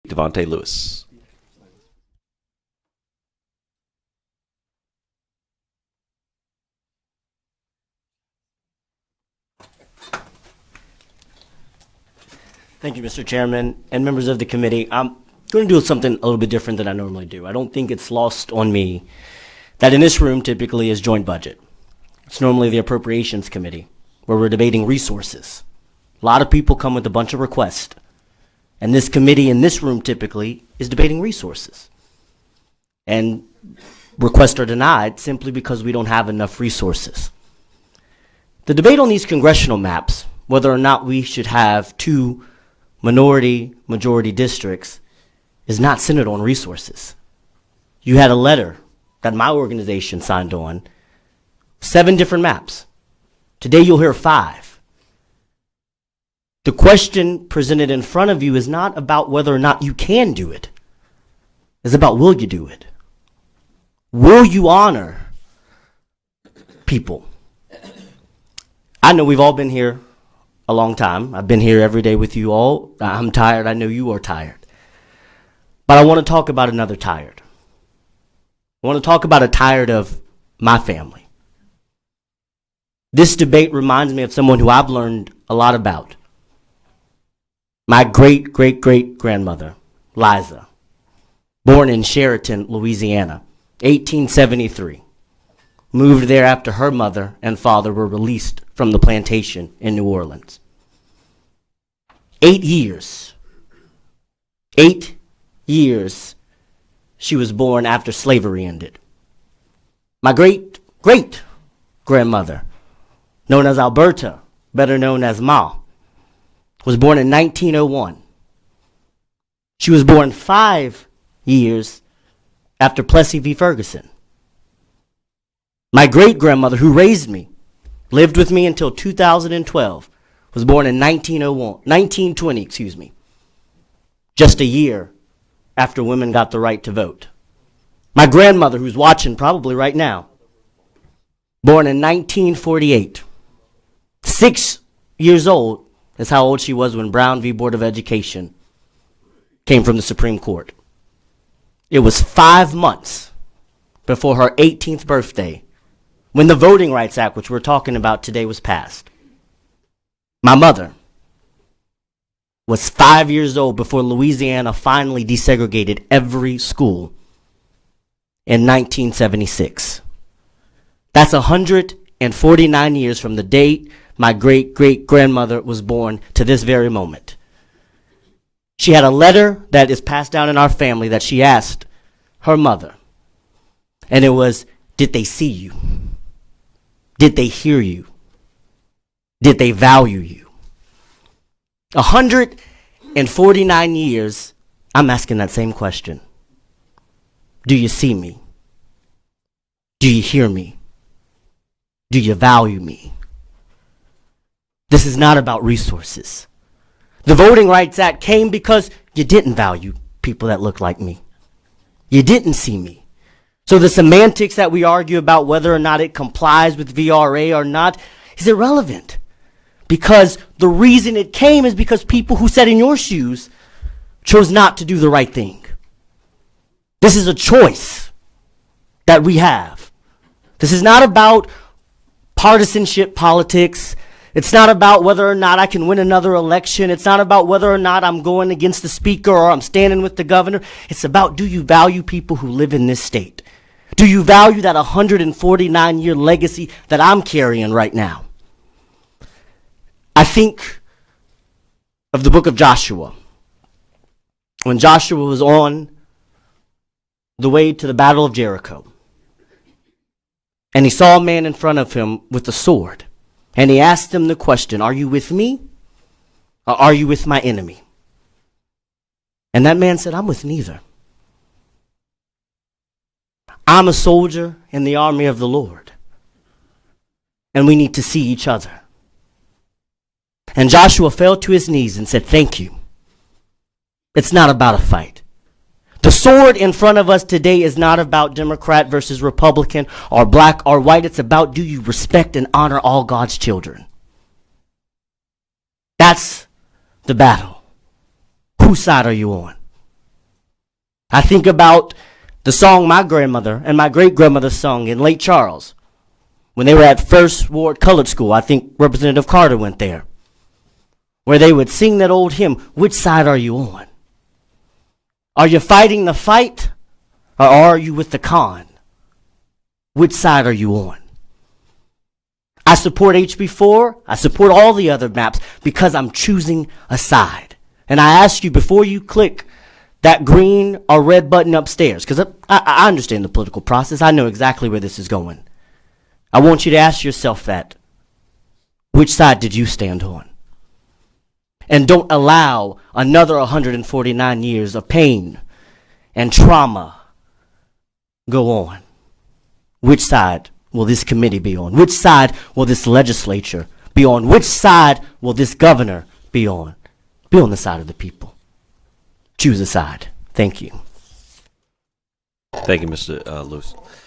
Davante Lewis. Thank you, Mr. Chairman and members of the committee. I'm going to do something a little bit different than I normally do. I don't think it's lost on me that in this room typically is joint budget. It's normally the Appropriations Committee where we're debating resources. A lot of people come with a bunch of requests. And this committee in this room typically is debating resources. And requests are denied simply because we don't have enough resources. The debate on these congressional maps, whether or not we should have two majority districts, is not centered on resources. You had a letter that my organization signed on, 7 different maps. Today you'll hear 5. The question presented in front of you is not about whether or not you can do it. It's about will you do it? Will you honor people? I know we've all been here a long time. I've been here every day with you all. I'm tired. I know you are tired. But I want to talk about another tired. I want to talk about a tired of my family. This debate reminds me of someone who I've learned a lot about. My great-great-great-grandmother, Liza, born in Sheraton, Louisiana, 1873. Moved there after her mother and father were released from the plantation in New Orleans. 8 years. 8 years she was born after slavery ended. My great-great-grandmother, known as Alberta, better known as Ma, was born in 1901. She was born 5 years after Plessy v. Ferguson. My great-grandmother, who raised me, lived with me until 2012, was born in 1920, just a year after women got the right to vote. My grandmother, who's watching probably right now, born in 1948, 6 years old, is how old she was when Brown v. Board of Education came from the Supreme Court. It was 5 months before her 18th birthday when the Voting Rights Act, which we're talking about today, was passed. My mother was 5 years old before Louisiana finally desegregated every school in 1976. That's 149 years from the date my great-great-grandmother was born to this very moment. She had a letter that is passed down in our family that she asked her mother. And it was, did they see you? Did they hear you? Did they value you? 149 years, I'm asking that same question. Do you see me? Do you hear me? Do you value me? This is not about resources. The Voting Rights Act came because you didn't value people that look like me. You didn't see me. So the semantics that we argue about whether or not it complies with VRA or not is irrelevant. Because the reason it came is because people who sat in your shoes chose not to do the right thing. This is a choice that we have. This is not about partisanship politics. It's not about whether or not I can win another election. It's not about whether or not I'm going against the speaker or I'm standing with the governor. It's about, do you value people who live in this state? Do you value that 149-year legacy that I'm carrying right now? I think of the book of Joshua. When Joshua was on the way to the battle of Jericho, and he saw a man in front of him with a sword. And he asked him the question, are you with me or are you with my enemy? And that man said, I'm with neither. I'm a soldier in the army of the Lord. And we need to see each other. And Joshua fell to his knees and said, thank you. It's not about a fight. The sword in front of us today is not about Democrat versus Republican or black or white. It's about, do you respect and honor all God's children? That's the battle. Whose side are you on? I think about the song my grandmother and my great-grandmother sung in Lake Charles when they were at First Ward Colored School. I think Representative Carter went there, where they would sing that old hymn, "Which side are you on? Are you fighting the fight, or are you with the con? Which side are you on?" I support HB4. I support all the other maps because I'm choosing a side. And I ask you, before you click that green or red button upstairs, because I understand the political process. I know exactly where this is going. I want you to ask yourself that. Which side did you stand on? And don't allow another 149 years of pain and trauma go on. Which side will this committee be on? Which side will this legislature be on? Which side will this governor be on? Be on the side of the people. Choose a side. Thank you. Thank you, Mr. Lewis.